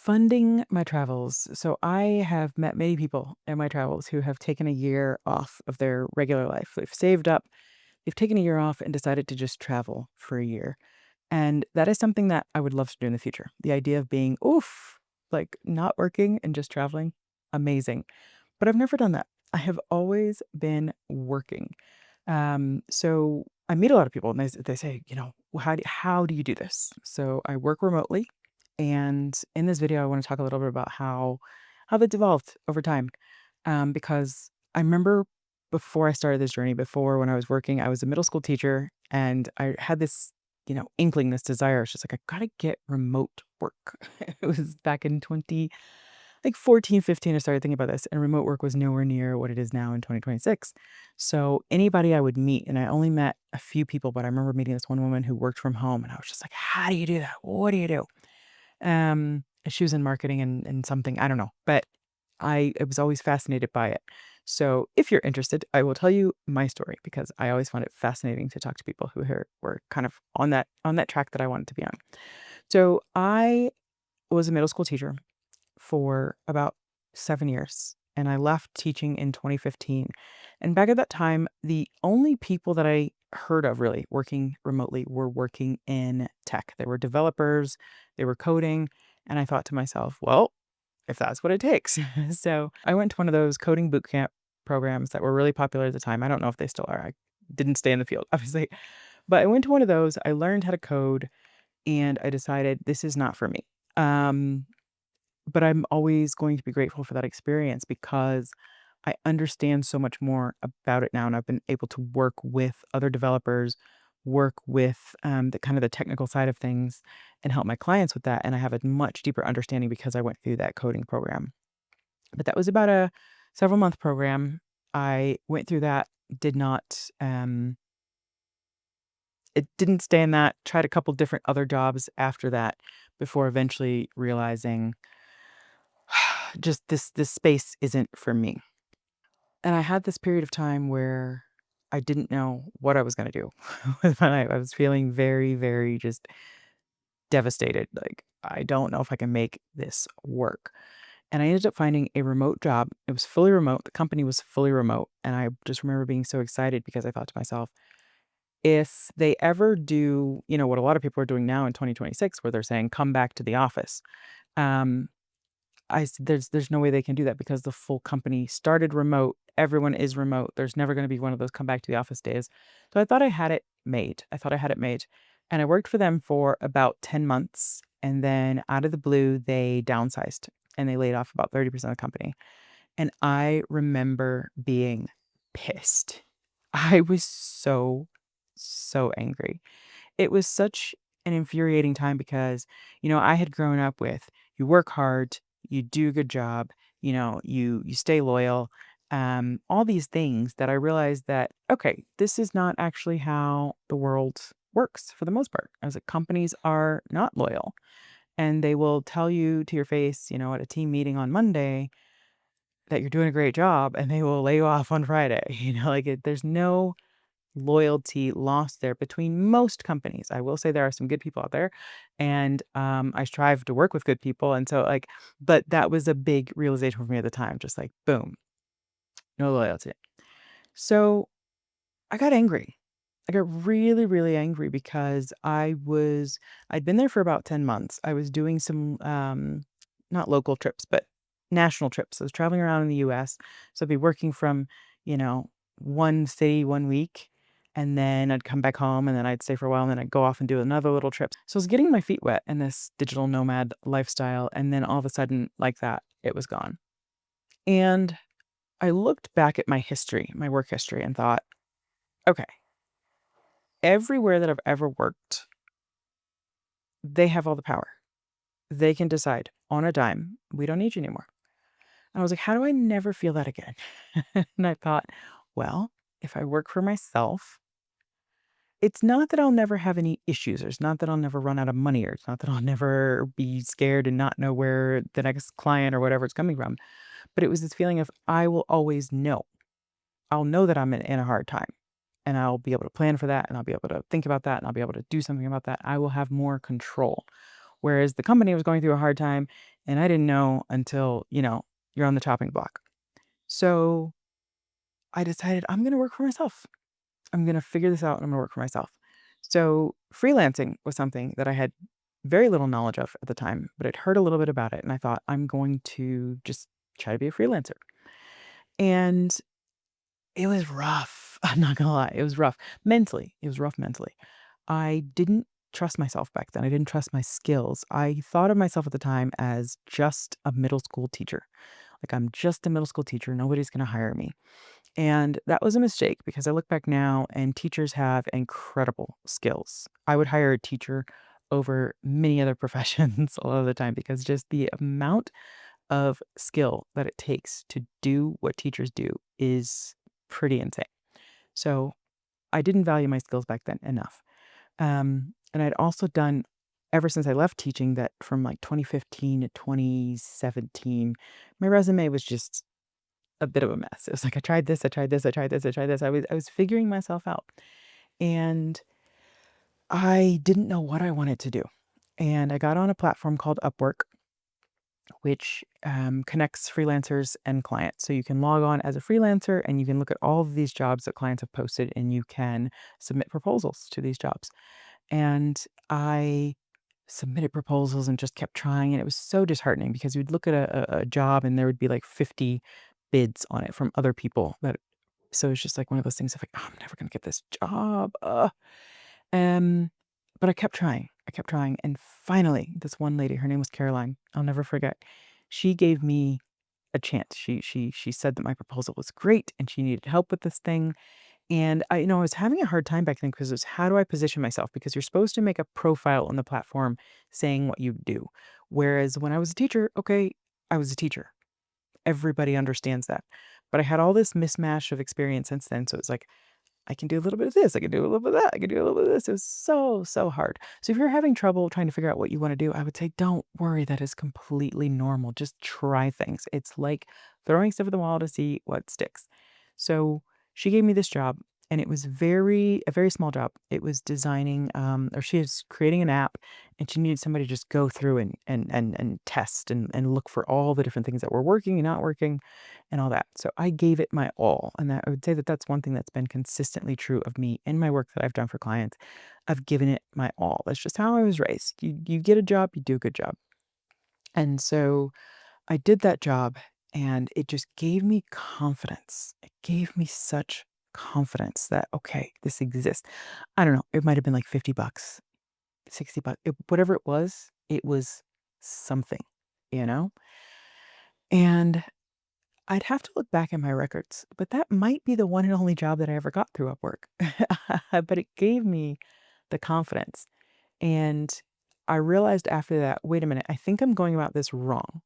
Funding my travels. So I have met many people in my travels who have taken a year off of their regular life. They've saved up, they've taken a year off and decided to just travel for a year. And that is something that I would love to do in the future. The idea of being, oof, like not working and just traveling, amazing. But I've never done that. I have always been working. So I meet a lot of people and they say, how do you do this? So I work remotely. And in this video, I want to talk a little bit about how that evolved over time. Because I remember before I started this journey, before when I was working, I was a middle school teacher and I had this, inkling, this desire. It's just like, I gotta get remote work. It was back in 14, 15, I started thinking about this, and remote work was nowhere near what it is now in 2026. So anybody I would meet, and I only met a few people, but I remember meeting this one woman who worked from home, and I was just like, "How do you do that? What do you do?" She was in marketing and something, I don't know, but I was always fascinated by it. So if you're interested, I will tell you my story because I always found it fascinating to talk to people who were kind of on that track that I wanted to be on. So I was a middle school teacher for about 7 years, and I left teaching in 2015. And back at that time, the only people that I heard of really working remotely were working in tech. They were developers, they were coding, and I thought to myself, "Well, if that's what it takes." So, I went to one of those coding boot camp programs that were really popular at the time. I don't know if they still are. I didn't stay in the field, obviously. But I went to one of those, I learned how to code, and I decided this is not for me. Um but I'm always going to be grateful for that experience because I understand so much more about it now, and I've been able to work with other developers, work with, the kind of the technical side of things, and help my clients with that, and I have a much deeper understanding because I went through that coding program. But that was about a several-month program. I went through that, did not, it didn't stay in that, tried a couple different other jobs after that before eventually realizing just this space isn't for me. And I had this period of time where I didn't know what I was gonna do with my life. I was feeling very, very just devastated. Like, I don't know if I can make this work. And I ended up finding a remote job. It was fully remote. The company was fully remote. And I just remember being so excited because I thought to myself, if they ever do, what a lot of people are doing now in 2026, where they're saying, come back to the office. Um, I s there's no way they can do that because the full company started remote, everyone is remote, there's never gonna be one of those come back to the office days. So I thought I had it made. I thought I had it made, and I worked for them for about 10 months, and then out of the blue, they downsized, and they laid off about 30% of the company, and I remember being pissed. I was so, so angry. It was such an infuriating time because, I had grown up with you work hard, you do a good job, you stay loyal, all these things that I realized that, okay, this is not actually how the world works for the most part. As a companies are not loyal and they will tell you to your face, at a team meeting on Monday that you're doing a great job and they will lay you off on Friday. There's no loyalty lost there between most companies. I will say there are some good people out there, and, I strive to work with good people, and so, but that was a big realization for me at the time, just like, boom, no loyalty. So, I got angry. I got really, really angry because I'd been there for about 10 months. I was doing some, not local trips, but national trips. I was traveling around in the US, so I'd be working from, you know, one city 1 week, and then I'd come back home, and then I'd stay for a while, and then I'd go off and do another little trip. So I was getting my feet wet in this digital nomad lifestyle, and then all of a sudden, like that, it was gone. And I looked back at my history, my work history, and thought, "Okay, everywhere that I've ever worked, they have all the power. They can decide on a dime, we don't need you anymore." And I was like, "How do I never feel that again?" And I thought, well, if I work for myself, it's not that I'll never have any issues, or it's not that I'll never run out of money, or it's not that I'll never be scared and not know where the next client or whatever it's coming from. But it was this feeling of I will always know. I'll know that I'm in a hard time, and I'll be able to plan for that, and I'll be able to think about that, and I'll be able to do something about that. I will have more control. Whereas the company was going through a hard time, And I didn't know until, you're on the chopping block. So I decided I'm going to work for myself. I'm going to figure this out and I'm going to work for myself. So freelancing was something that I had very little knowledge of at the time, but I'd heard a little bit about it. And I thought, I'm going to just try to be a freelancer. And it was rough. I'm not gonna lie, it was rough. Mentally, it was rough mentally. I didn't trust myself back then, I didn't trust my skills. I thought of myself at the time as just a middle school teacher. Like, I'm just a middle school teacher, nobody's gonna hire me. And that was a mistake because I look back now and teachers have incredible skills. I would hire a teacher over many other professions a lot of the time because just the amount of skill that it takes to do what teachers do is pretty insane. So I didn't value my skills back then enough. And I'd also done, ever since I left teaching, that from like 2015 to 2017, my resume was just a bit of a mess. It was like I tried this, I tried this, I tried this, I tried this. I was figuring myself out, and I didn't know what I wanted to do. And I got on a platform called Upwork, which connects freelancers and clients. So you can log on as a freelancer and you can look at all of these jobs that clients have posted and you can submit proposals to these jobs. And I submitted proposals and just kept trying. And it was so disheartening because you'd look at a job and there would be like 50 bids on it from other people. So it's just like one of those things of like, oh, I'm never going to get this job. Um, but I kept trying. I kept trying, and finally, this one lady, her name was Caroline, I'll never forget. She gave me a chance. She said that my proposal was great and she needed help with this thing. And I was having a hard time back then because it was how do I position myself? Because you're supposed to make a profile on the platform saying what you do. Whereas when I was a teacher, okay, I was a teacher. Everybody understands that. But I had all this mismatch of experience since then. So it's like I can do a little bit of this, I can do a little bit of that, I can do a little bit of this. It was so, so hard. So if you're having trouble trying to figure out what you want to do, I would say don't worry. That is completely normal. Just try things. It's like throwing stuff at the wall to see what sticks. So she gave me this job and it was a very small job. It was designing, or she was creating an app and she needed somebody to just go through and test and look for all the different things that were working and not working and all that. So I gave it my all, and I would say that that's one thing that's been consistently true of me in my work that I've done for clients. I've given it my all. That's just how I was raised. You get a job, you do a good job. And so I did that job and it just gave me confidence. It gave me such confidence that okay, this exists. I don't know, it might have been like 50 bucks, 60 bucks, whatever it was something, you know? And I'd have to look back at my records, but that might be the one and only job that I ever got through Upwork. But it gave me the confidence. And I realized after that, wait a minute, I think I'm going about this wrong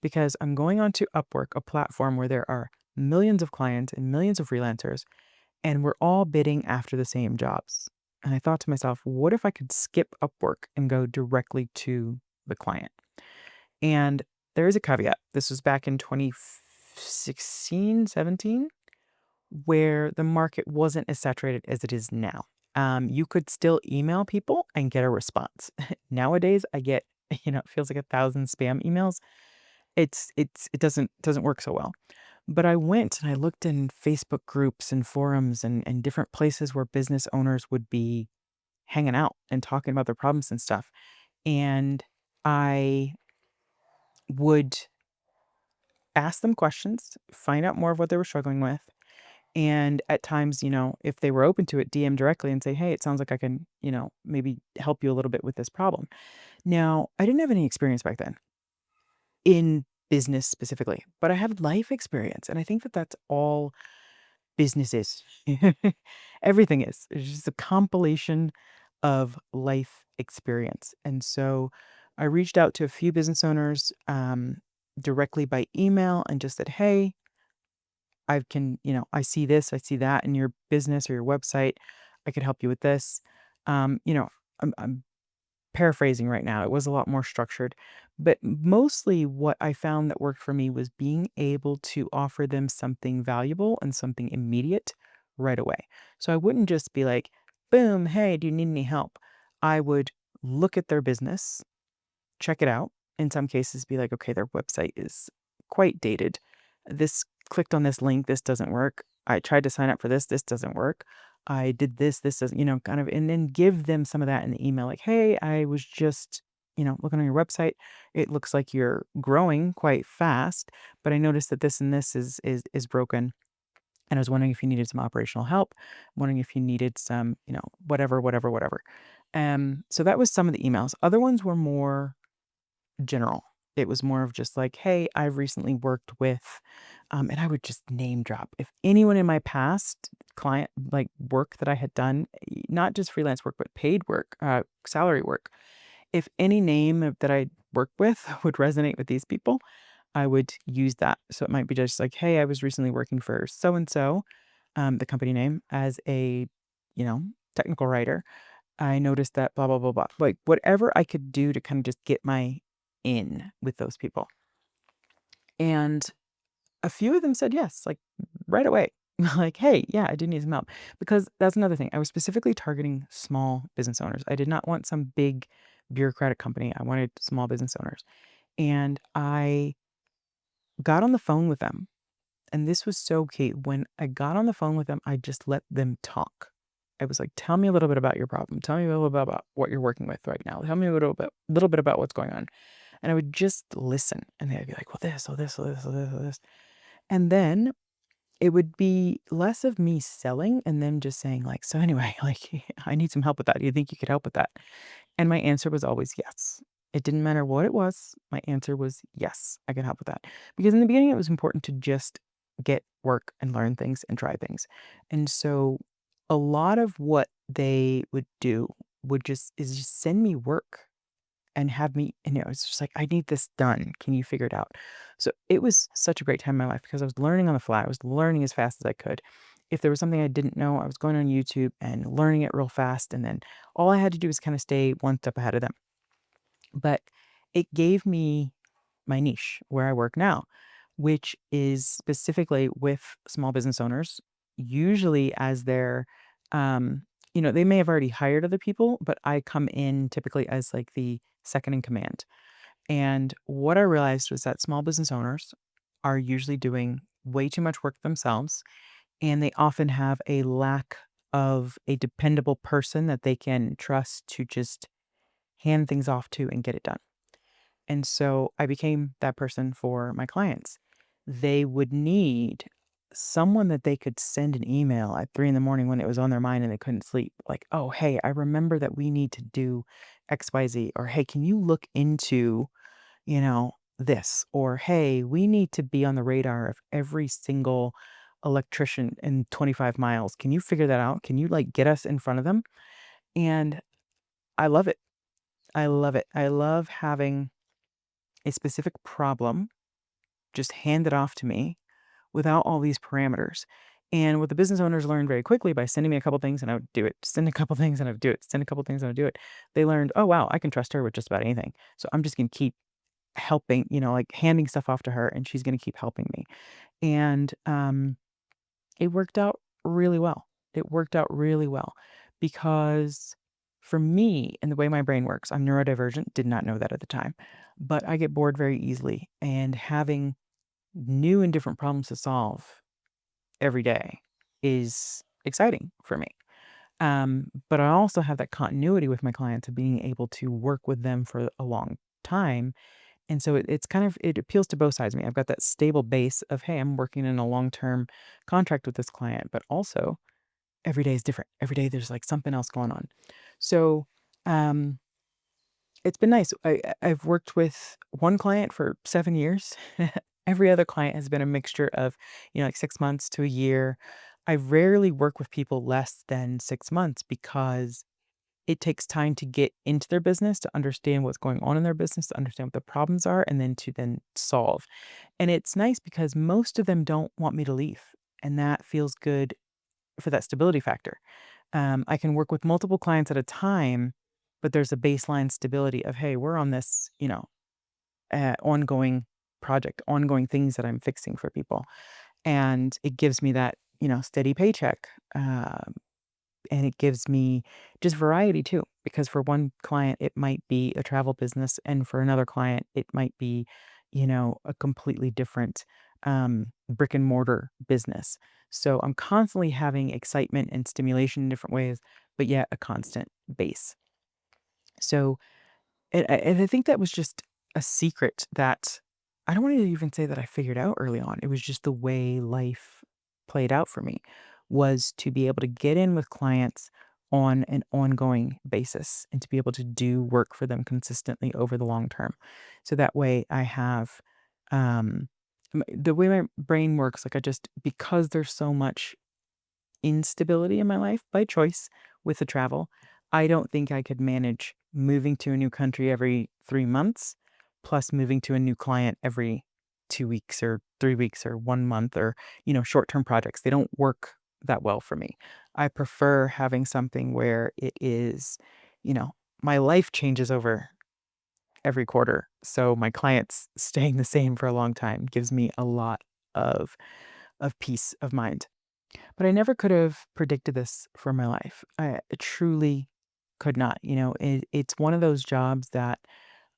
because I'm going onto Upwork, a platform where there are millions of clients and millions of freelancers, and we're all bidding after the same jobs. And I thought to myself, what if I could skip Upwork and go directly to the client? And there is a caveat. This was back in 2016, 17, where the market wasn't as saturated as it is now. You could still email people and get a response. Nowadays, I get, it feels like 1,000 spam emails. It doesn't work so well. But I went and I looked in Facebook groups and forums and different places where business owners would be hanging out and talking about their problems and stuff. And I would ask them questions, find out more of what they were struggling with, and at times, if they were open to it, DM directly and say, "Hey, it sounds like I can, maybe help you a little bit with this problem." Now, I didn't have any experience back then in business specifically, but I had life experience, and I think that that's all business is. Everything is. It's just a compilation of life experience, and so I reached out to a few business owners, directly by email and just said, "Hey, I see this, I see that in your business or your website. I could help you with this." Um, you know, I'm paraphrasing right now. It was a lot more structured, but mostly what I found that worked for me was being able to offer them something valuable and something immediate right away. So I wouldn't just be like, boom, hey, do you need any help? I would look at their business, check it out, in some cases be like, okay, their website is quite dated. This clicked on this link, this doesn't work. I tried to sign up for this doesn't work. I did this doesn't, kind of, and then give them some of that in the email, like, hey, I was just, looking on your website. It looks like you're growing quite fast, but I noticed that this and this is broken. And I was wondering if you needed some operational help, wondering if you needed some, whatever, whatever, whatever. So that was some of the emails. Other ones were more general. It was more of just like, "Hey, I've recently worked with," and I would just name drop. If anyone in my past client like work that I had done, not just freelance work, but paid work, salary work, if any name that I worked with would resonate with these people, I would use that. So it might be just like, "Hey, I was recently working for so and so," the company name, as a, you know, technical writer. I noticed that blah, blah, blah, blah. Like, whatever I could do to kind of just get my in with those people. And a few of them said yes, like right away. Like, hey, yeah, I do need some help. Because that's another thing. I was specifically targeting small business owners. I did not want some big bureaucratic company. I wanted small business owners. And I got on the phone with them. And this was so key. When I got on the phone with them, I just let them talk. I was like, tell me a little bit about your problem. Tell me a little bit about what you're working with right now. Tell me a little bit about what's going on. And I would just listen. And they'd be like, well, this, or this, or this, or this, or this. And then it would be less of me selling and them just saying, like, so anyway, like, I need some help with that. Do you think you could help with that? And my answer was always yes. It didn't matter what it was. My answer was yes, I can help with that. Because in the beginning, it was important to just get work and learn things and try things. And so a lot of what they would do is just send me work and have me, it's just like, I need this done. Can you figure it out? So it was such a great time in my life because I was learning on the fly. I was learning as fast as I could. If there was something I didn't know, I was going on YouTube and learning it real fast. And then all I had to do was kind of stay one step ahead of them. But it gave me my niche where I work now, which is specifically with small business owners, usually as their, um, they may have already hired other people, but I come in typically as like the second in command. And what I realized was that small business owners are usually doing way too much work themselves, and they often have a lack of a dependable person that they can trust to just hand things off to and get it done. And so I became that person for my clients. They would need someone that they could send an email at 3 in the morning when it was on their mind and they couldn't sleep. Like, oh, hey, I remember that we need to do XYZ. Or, hey, can you look into, this? Or, hey, we need to be on the radar of every single electrician in 25 miles. Can you figure that out? Can you like get us in front of them? And I love it. I love it. I love having a specific problem just handed off to me without all these parameters. And what the business owners learned very quickly by sending me a couple things and I would do it, send a couple things and I would do it, send a couple things and I would do it. They learned, oh wow, I can trust her with just about anything. So I'm just gonna keep helping, like handing stuff off to her and she's gonna keep helping me. And it worked out really well. It worked out really well because for me and the way my brain works, I'm neurodivergent, did not know that at the time, but I get bored very easily. And having new and different problems to solve every day is exciting for me. But I also have that continuity with my clients of being able to work with them for a long time. And so it's kind of, it appeals to both sides of me. I've got that stable base of, hey, I'm working in a long term contract with this client, but also every day is different. Every day there's like something else going on. So, um, it's been nice. I've worked with one client for 7 years. Every other client has been a mixture of, like 6 months to a year. I rarely work with people less than 6 months because it takes time to get into their business, to understand what's going on in their business, to understand what the problems are, and then to then solve. And it's nice because most of them don't want me to leave, and that feels good for that stability factor. I can work with multiple clients at a time, but there's a baseline stability of, hey, we're on this, ongoing project, ongoing things that I'm fixing for people. And it gives me that, steady paycheck. and it gives me just variety too, because for one client, it might be a travel business, and for another client, it might be, a completely different brick and mortar business. So I'm constantly having excitement and stimulation in different ways, but yet a constant base. So and I think that was just a secret that I don't wanna even say that I figured out early on. It was just the way life played out for me, was to be able to get in with clients on an ongoing basis and to be able to do work for them consistently over the long term. So that way I have, the way my brain works, like, I just because there's so much instability in my life by choice with the travel. I don't think I could manage moving to a new country every 3 months, plus moving to a new client every 2 weeks or 3 weeks or 1 month or, short-term projects. They don't work that well for me. I prefer having something where it is, you know, my life changes over every quarter. So my clients staying the same for a long time gives me a lot of peace of mind. But I never could have predicted this for my life. I truly could not. It's one of those jobs that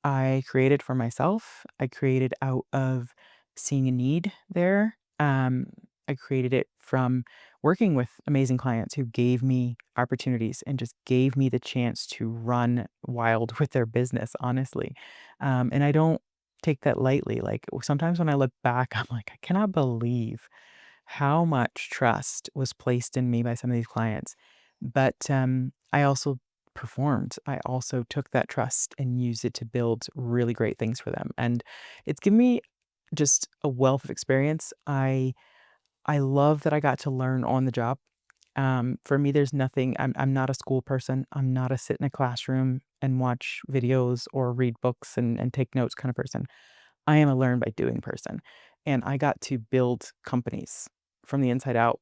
I created for myself. I created out of seeing a need there. I created it from working with amazing clients who gave me opportunities and just gave me the chance to run wild with their business, honestly. And I don't take that lightly. Like sometimes when I look back, I'm like, I cannot believe how much trust was placed in me by some of these clients. But I also performed. I also took that trust and used it to build really great things for them. And it's given me just a wealth of experience. I love that I got to learn on the job. For me, there's nothing. I'm not a school person. I'm not a sit in a classroom and watch videos or read books and take notes kind of person. I am a learn by doing person. And I got to build companies from the inside out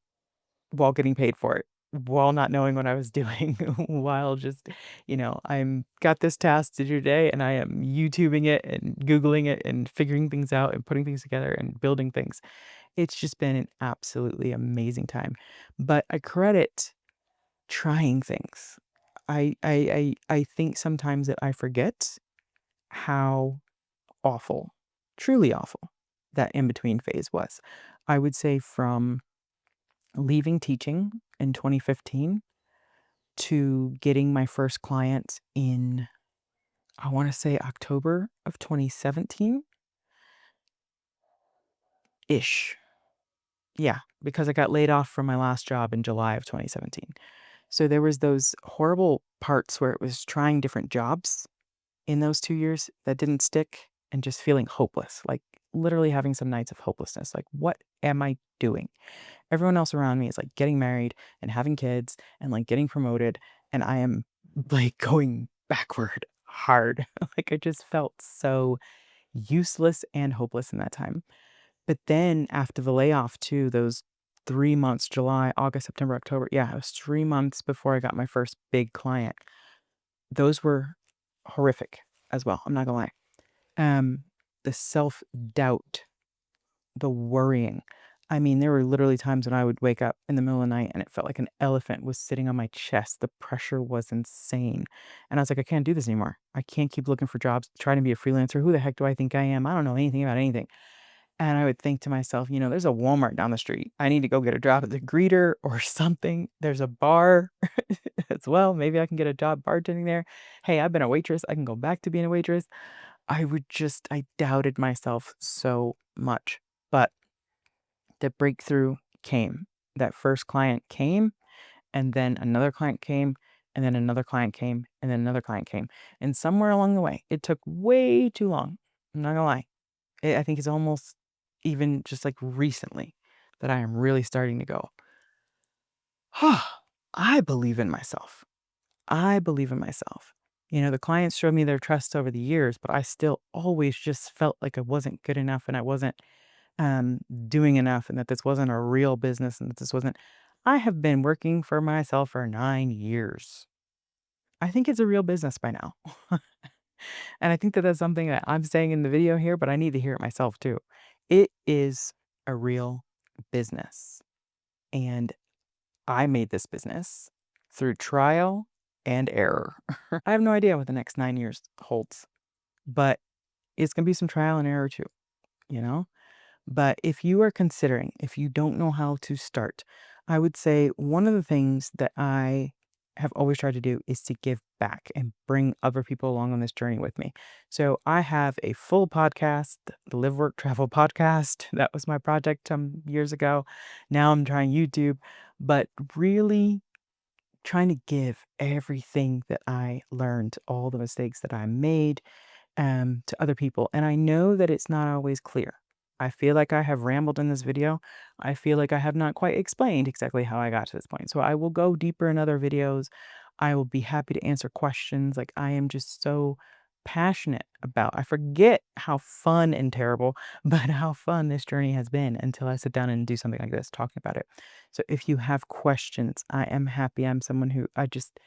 while getting paid for it, while not knowing what I was doing, while just, I'm got this task to do today and I am YouTubing it and Googling it and figuring things out and putting things together and building things. It's just been an absolutely amazing time. But I credit trying things. I think sometimes that I forget how awful, truly awful, that in between phase was. I would say from leaving teaching in 2015 to getting my first client in, I want to say October of 2017 ish. Yeah, because I got laid off from my last job in July of 2017. So there was those horrible parts where it was trying different jobs in those 2 years that didn't stick and just feeling hopeless, like literally having some nights of hopelessness. Like, what am I doing? Everyone else around me is like getting married and having kids and like getting promoted. And I am like going backward hard. Like, I just felt so useless and hopeless in that time. But then after the layoff, too, those 3 months, July, August, September, October. Yeah, it was 3 months before I got my first big client. Those were horrific as well. I'm not gonna lie. Um, the self doubt, the worrying. I mean, there were literally times when I would wake up in the middle of the night and it felt like an elephant was sitting on my chest. The pressure was insane. And I was like, I can't do this anymore. I can't keep looking for jobs, trying to be a freelancer. Who the heck do I think I am? I don't know anything about anything. And I would think to myself, there's a Walmart down the street. I need to go get a job as a greeter or something. There's a bar as well. Maybe I can get a job bartending there. Hey, I've been a waitress. I can go back to being a waitress. I doubted myself so much. But the breakthrough came. That first client came, and then another client came, and then another client came, and then another client came. And somewhere along the way, it took way too long. I'm not gonna lie. I think it's almost even just like recently that I am really starting to go, I believe in myself. I believe in myself. The clients showed me their trust over the years, but I still always just felt like I wasn't good enough and I wasn't doing enough and that this wasn't a real business and that this wasn't. I have been working for myself for 9 years. I think it's a real business by now. And I think that that's something that I'm saying in the video here, but I need to hear it myself too. It is a real business. And I made this business through trial and error. I have no idea what the next 9 years holds, but it's gonna be some trial and error too, you know? But if you are considering, if you don't know how to start, I would say one of the things that I have always tried to do is to give back and bring other people along on this journey with me. So I have a full podcast, the Live Work Travel podcast. That was my project years ago. Now I'm trying YouTube, but really trying to give everything that I learned, all the mistakes that I made, to other people. And I know that it's not always clear. I feel like I have rambled in this video. I feel like I have not quite explained exactly how I got to this point. So I will go deeper in other videos. I will be happy to answer questions. Like I am just so passionate about. I forget how fun and terrible, but how fun this journey has been until I sit down and do something like this, talking about it. So if you have questions, I am happy. I'm someone who I just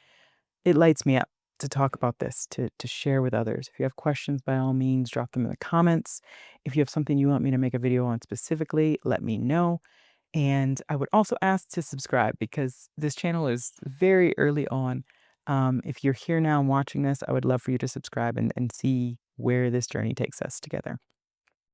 it lights me up to talk about this, to share with others. If you have questions, by all means, drop them in the comments. If you have something you want me to make a video on specifically, let me know. And I would also ask to subscribe because this channel is very early on. If you're here now and watching this, I would love for you to subscribe and see where this journey takes us together.